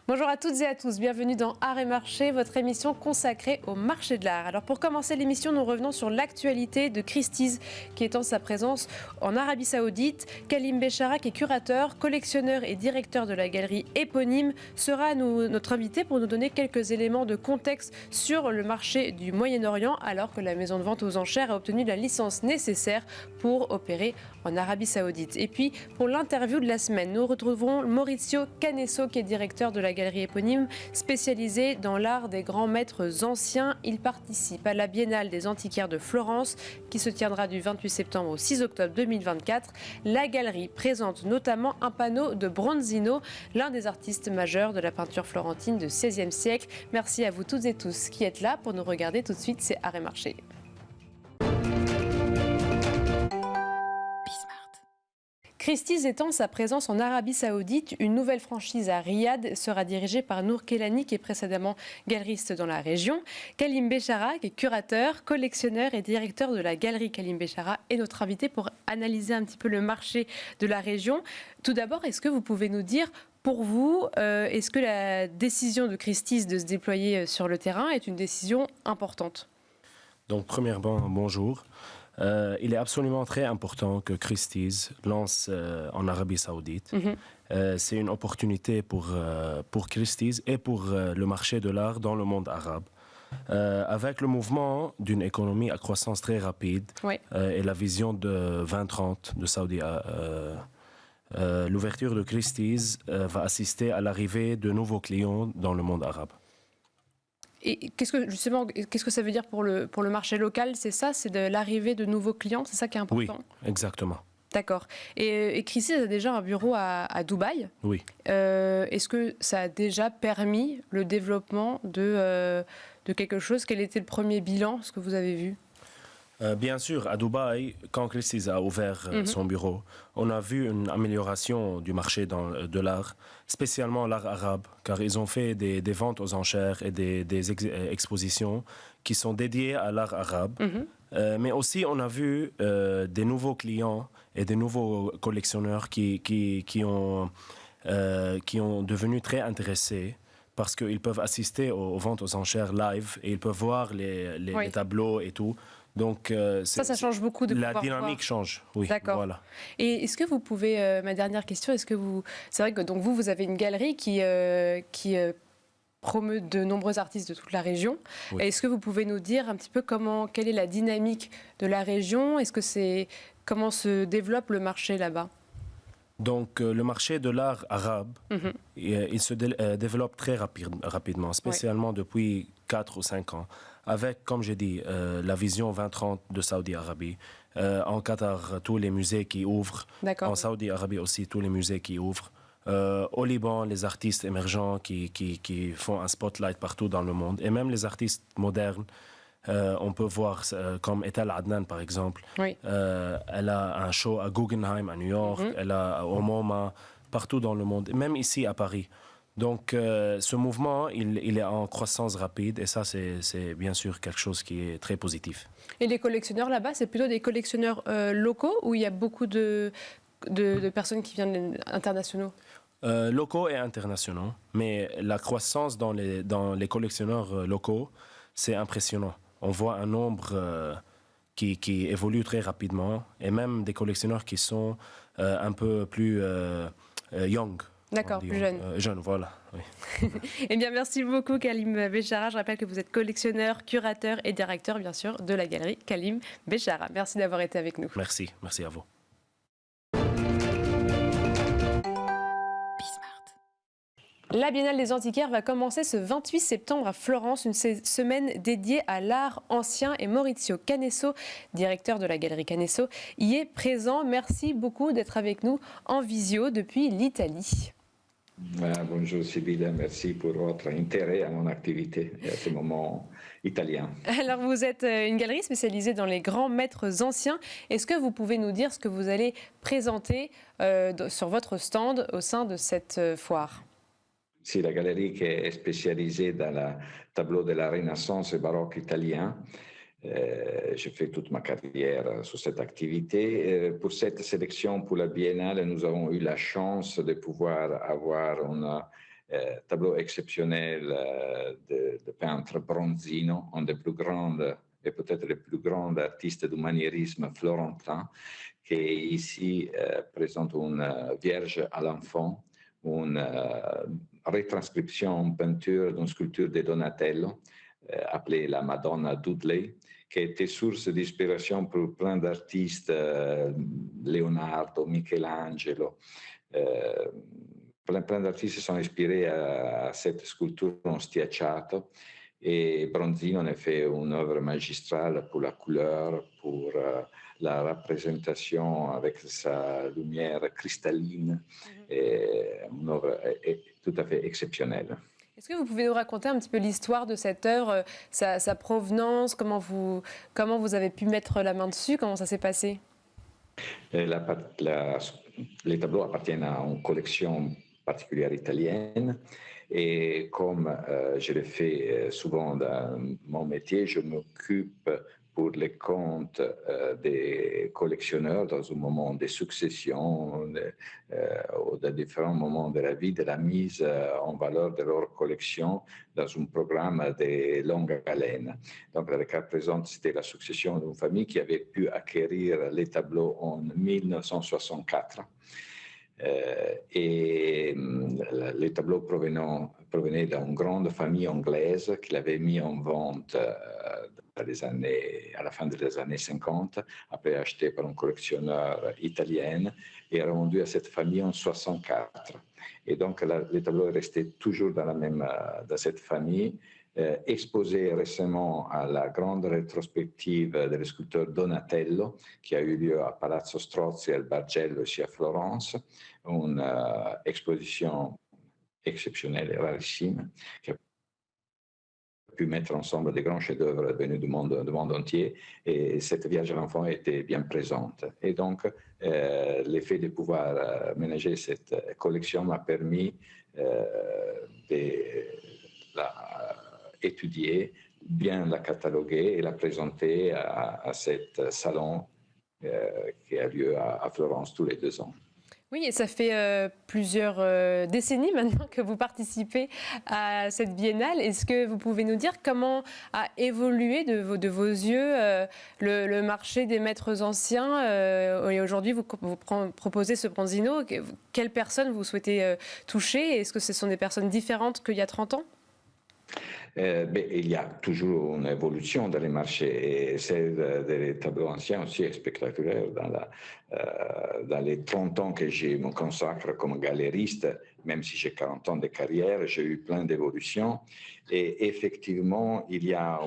Bonjour à toutes et à tous, bienvenue dans Art et Marché, votre émission consacrée au marché de l'art. Alors pour commencer l'émission, nous revenons sur l'actualité de Christie's qui étend sa présence en Arabie Saoudite. Kalim Béchara, qui est curateur, collectionneur et directeur de la galerie éponyme, sera notre invité pour nous donner quelques éléments de contexte sur le marché du Moyen-Orient, alors que la maison de vente aux enchères a obtenu la licence nécessaire pour opérer en Arabie Saoudite. Et puis pour l'interview de la semaine, nous retrouverons Maurizio Canesso, qui est directeur de la galerie éponyme, spécialisée dans l'art des grands maîtres anciens. Il participe à la Biennale des antiquaires de Florence, qui se tiendra du 28 septembre au 6 octobre 2024. La galerie présente notamment un panneau de Bronzino, l'un des artistes majeurs de la peinture florentine du XVIe siècle. Merci à vous toutes et tous qui êtes là pour nous regarder. Tout de suite, c'est Art et Marché. Christie's étend sa présence en Arabie Saoudite. Une nouvelle franchise à Riyad sera dirigée par Nour Kelani, qui est précédemment galeriste dans la région. Kalim Béchara, qui est curateur, collectionneur et directeur de la galerie Kalim Béchara, est notre invité pour analyser un petit peu le marché de la région. Tout d'abord, est-ce que vous pouvez nous dire, pour vous, est-ce que la décision de Christie's de se déployer sur le terrain est une décision importante ? Donc, premièrement, bonjour. Il est absolument très important que Christie's lance en Arabie Saoudite. C'est une opportunité pour Christie's et pour le marché de l'art dans le monde arabe. Avec le mouvement d'une économie à croissance très rapide et la vision de 2030 de Saudi, l'ouverture de Christie's va assister à l'arrivée de nouveaux clients dans le monde arabe. Et qu'est-ce que ça veut dire pour le marché local? C'est ça, c'est de l'arrivée de nouveaux clients, c'est ça qui est important? Oui, exactement. D'accord. Et Christie's a déjà un bureau à Dubaï. Oui. Est-ce que ça a déjà permis le développement de quelque chose? Quel était le premier bilan, ce que vous avez vu? Bien sûr, à Dubaï, quand Christie's a ouvert son bureau, on a vu une amélioration du marché de l'art, spécialement l'art arabe, car ils ont fait des ventes aux enchères et des expositions qui sont dédiées à l'art arabe. Mais aussi, on a vu des nouveaux clients et des nouveaux collectionneurs qui ont devenu très intéressés parce qu'ils peuvent assister aux ventes aux enchères live et ils peuvent voir les tableaux et tout. Donc, ça change beaucoup de la dynamique change, oui. D'accord. Voilà. Et est-ce que vous pouvez, ma dernière question, c'est vrai que donc vous avez une galerie qui promeut de nombreux artistes de toute la région. Oui. Est-ce que vous pouvez nous dire un petit peu quelle est la dynamique de la région? Comment se développe le marché là-bas? Donc, le marché de l'art arabe, il se développe très rapidement, spécialement depuis 4 ou 5 ans. Avec, comme j'ai dit, la vision 2030 de Saudi Arabie. En Qatar, tous les musées qui ouvrent. En Saudi Arabie aussi, tous les musées qui ouvrent. Au Liban, les artistes émergents qui font un spotlight partout dans le monde. Et même les artistes modernes. On peut voir comme Etal Adnan, par exemple. Oui. Elle a un show à Guggenheim, à New York. Elle a au MoMA, partout dans le monde. Et même ici, à Paris. Donc, ce mouvement, il est en croissance rapide et ça, c'est bien sûr quelque chose qui est très positif. Et les collectionneurs là-bas, c'est plutôt des collectionneurs locaux ou il y a beaucoup de personnes qui viennent internationaux? Locaux et internationaux. Mais la croissance dans les collectionneurs locaux, c'est impressionnant. On voit un nombre qui évolue très rapidement et même des collectionneurs qui sont un peu plus young. D'accord, plus jeune. Jeune, voilà. Oui. Eh bien, merci beaucoup, Kalim Béchara. Je rappelle que vous êtes collectionneur, curateur et directeur, bien sûr, de la galerie Kalim Béchara. Merci d'avoir été avec nous. Merci à vous. La Biennale des antiquaires va commencer ce 28 septembre à Florence, une semaine dédiée à l'art ancien. Et Maurizio Canesso, directeur de la galerie Canesso, y est présent. Merci beaucoup d'être avec nous en visio depuis l'Italie. Bonjour Sybille, merci pour votre intérêt à mon activité et à ce moment italien. Alors vous êtes une galerie spécialisée dans les grands maîtres anciens. Est-ce que vous pouvez nous dire ce que vous allez présenter sur votre stand au sein de cette foire? C'est la galerie qui est spécialisée dans le tableau de la Renaissance et baroque italien. J'ai fait toute ma carrière sur cette activité. Pour cette sélection pour la Biennale, nous avons eu la chance de pouvoir avoir un tableau exceptionnel de peintre Bronzino, un des plus grands et peut-être le plus grand artiste du maniérisme florentin, qui ici présente une Vierge à l'enfant, une retranscription en peinture d'une sculpture de Donatello, appelée la Madonna Dudley, qui a été source d'inspiration pour plein d'artistes, Leonardo, Michelangelo. Plein d'artistes sono ispirati a cette sculpture en stiacciato et Bronzino en a fait une œuvre magistrale pour la couleur, pour la représentation avec sa lumière cristalline, une œuvre tout à fait exceptionnelle. Est-ce que vous pouvez nous raconter un petit peu l'histoire de cette œuvre, sa provenance, comment vous avez pu mettre la main dessus, comment ça s'est passé? Les tableaux appartiennent à une collection particulière italienne et comme je le fais souvent dans mon métier, je m'occupe pour les comptes des collectionneurs dans un moment de succession ou dans différents moments de la vie, de la mise en valeur de leur collection dans un programme de longue haleine. Donc, le cas présent, c'était la succession d'une famille qui avait pu acquérir les tableaux en 1964. Et les tableaux provenaient d'une grande famille anglaise qui l'avait mis en vente à la fin des années 50, après acheté par un collectionneur italien et revendu à cette famille en 64. Et donc, les tableaux est resté toujours dans cette famille, exposé récemment à la grande rétrospective de sculpteur Donatello, qui a eu lieu à Palazzo Strozzi al Bargello, ici à Florence, une exposition exceptionnelle et rarissime, qui a pu mettre ensemble des grands chefs-d'œuvre venus du monde entier, et cette Vierge à l'enfant était bien présente. Et donc, l'effet de pouvoir ménager cette collection m'a permis de étudier, bien la cataloguer et la présenter à cet salon qui a lieu à Florence tous les 2 ans. Oui, et ça fait plusieurs décennies maintenant que vous participez à cette biennale. Est-ce que vous pouvez nous dire comment a évolué de vos yeux le marché des maîtres anciens et aujourd'hui, vous proposez ce Bronzino. Quelles personnes vous souhaitez toucher? Est-ce que ce sont des personnes différentes qu'il y a 30 ans? Il y a toujours une évolution dans les marchés et celle des tableaux anciens aussi est spectaculaire. Dans les 30 ans que je me consacre comme galériste, même si j'ai 40 ans de carrière, j'ai eu plein d'évolutions. Et effectivement, il y a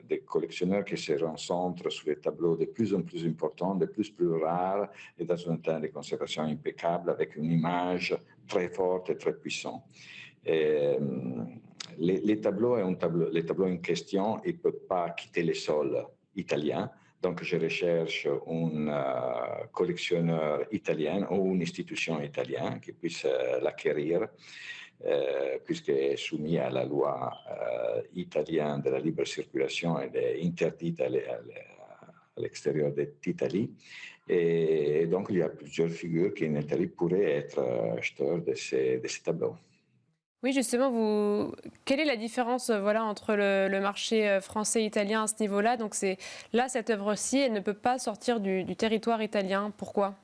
des collectionneurs qui se concentrent sur les tableaux de plus en plus importants, de plus rares et dans un temps de conservation impeccable avec une image très forte et très puissante. Les tableaux en question, ils ne peuvent pas quitter les sols italiens. Donc, je recherche un collectionneur italien ou une institution italienne qui puisse l'acquérir, puisqu'elle est soumise à la loi italienne de la libre circulation. Elle est interdite à l'extérieur d'Italie. Et donc, il y a plusieurs figures qui en Italie pourraient être acheteurs de ces tableaux. Oui, justement, quelle est la différence entre le marché français et italien à ce niveau-là? Donc là, cette œuvre-ci, elle ne peut pas sortir du territoire italien. Pourquoi?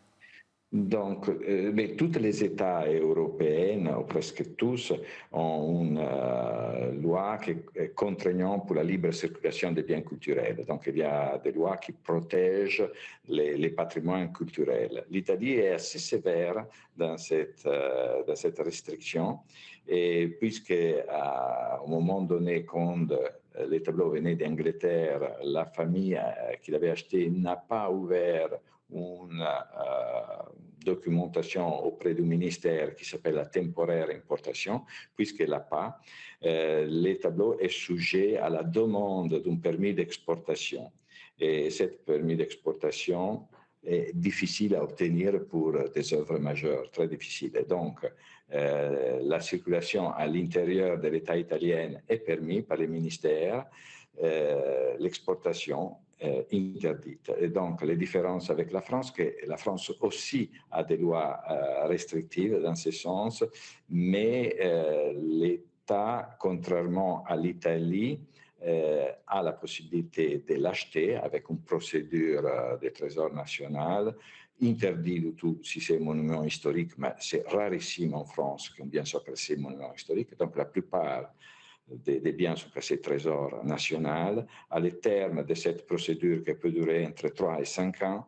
Donc, tous les États européens, ou presque tous, ont une loi qui est contraignante pour la libre circulation des biens culturels. Donc, il y a des lois qui protègent les patrimoines culturels. L'Italie est assez sévère dans cette restriction, et puisqu'à un moment donné, quand les tableaux venaient d'Angleterre, la famille qui l'avait acheté n'a pas ouvert une documentation auprès du ministère qui s'appelle la temporaire importation, puisqu'elle n'a pas, les tableaux est sujet à la demande d'un permis d'exportation. Et cette permis d'exportation est difficile à obtenir pour des œuvres majeures, très difficile. Et donc, la circulation à l'intérieur de l'État italien est permise par les ministères, l'exportation interdite. Et donc, les différences avec la France, que la France aussi a des lois restrictives dans ce sens, mais l'État, contrairement à l'Italie, a la possibilité de l'acheter avec une procédure de trésor national, interdit du tout si c'est un monument historique, mais c'est rarissime en France qu'un bien soit classé monument historique. Donc, la plupart des biens sont classés trésor national. À le terme de cette procédure qui peut durer entre 3 et 5 ans,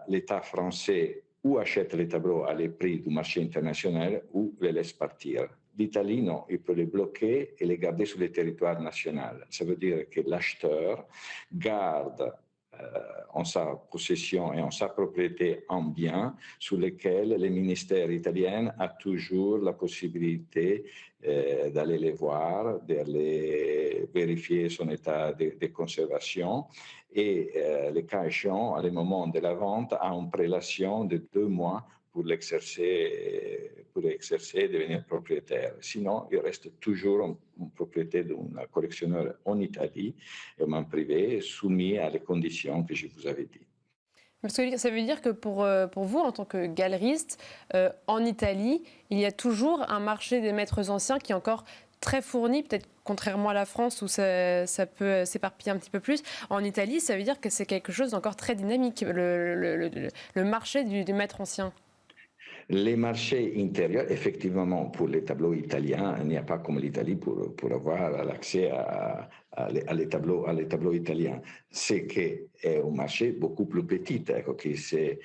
l'État français ou achète les tableaux à les prix du marché international ou les laisse partir. L'Italie, non, il peut les bloquer et les garder sur le territoire national. Ça veut dire que l'acheteur garde en sa possession et en sa propriété un bien sur lequel le ministère italien a toujours la possibilité d'aller les voir, d'aller vérifier son état de conservation et le cas échéant, à le moment de la vente, a une prélation de 2 mois pour exercer et devenir propriétaire. Sinon, il reste toujours en propriété d'un collectionneur en Italie, et en privé, soumis à les conditions que je vous avais dit. Parce que ça veut dire que pour vous, en tant que galeriste, en Italie, il y a toujours un marché des maîtres anciens qui est encore très fourni, peut-être contrairement à la France où ça peut s'éparpiller un petit peu plus. En Italie, ça veut dire que c'est quelque chose d'encore très dynamique, le marché du maître ancien. Les marchés intérieurs, effectivement, pour les tableaux italiens, il n'y a pas comme l'Italie pour avoir l'accès les tableaux italiens. C'est qu'est un marché beaucoup plus petit, qui se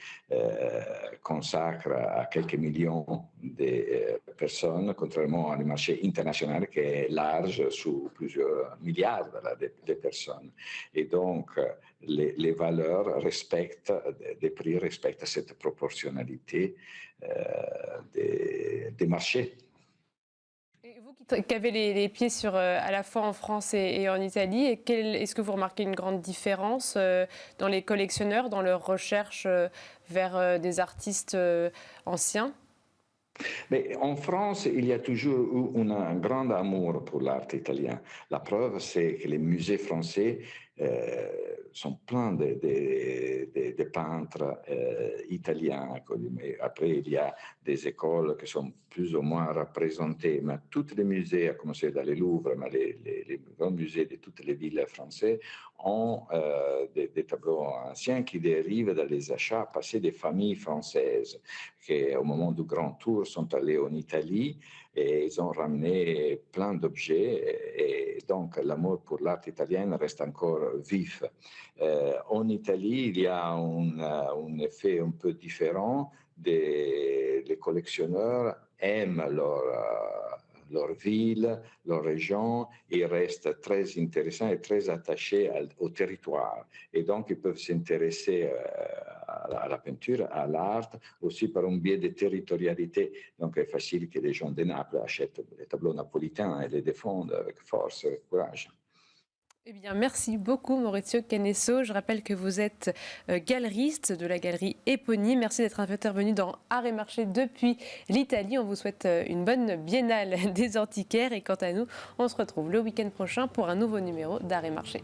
consacre à quelques millions de personnes, contrairement au marché international qui est large sur plusieurs milliards de personnes. Et donc, les valeurs des prix respectent cette proportionnalité des marchés. Et vous qui avez les pieds à la fois en France et en Italie, est-ce que vous remarquez une grande différence dans les collectionneurs, dans leur recherche vers des artistes anciens ? Mais en France, il y a toujours eu un grand amour pour l'art italien. La preuve, c'est que les musées français sont pleins de peintres italiens. Après, il y a des écoles qui sont plus ou moins représentées, mais tous les musées, à commencer dans les Louvre, mais les grands musées de toutes les villes françaises, ont des tableaux anciens qui dérivent dans les achats passés des familles françaises qui, au moment du Grand Tour, sont allés en Italie et ils ont ramené plein d'objets et donc l'amour pour l'art italien reste encore vif. En Italie, il y a un effet un peu différent. Les collectionneurs aiment leur ville, leur région, et ils restent très intéressants et très attachés au territoire. Et donc, ils peuvent s'intéresser à la peinture, à l'art, aussi par un biais de territorialité. Donc, c'est facile que les gens de Naples achètent les tableaux napolitains et les défendent avec force et courage. Eh bien, merci beaucoup Maurizio Canesso. Je rappelle que vous êtes galeriste de la galerie éponyme. Merci d'être intervenu dans Art et Marché depuis l'Italie. On vous souhaite une bonne biennale des antiquaires. Et quant à nous, on se retrouve le week-end prochain pour un nouveau numéro d'Art et Marché.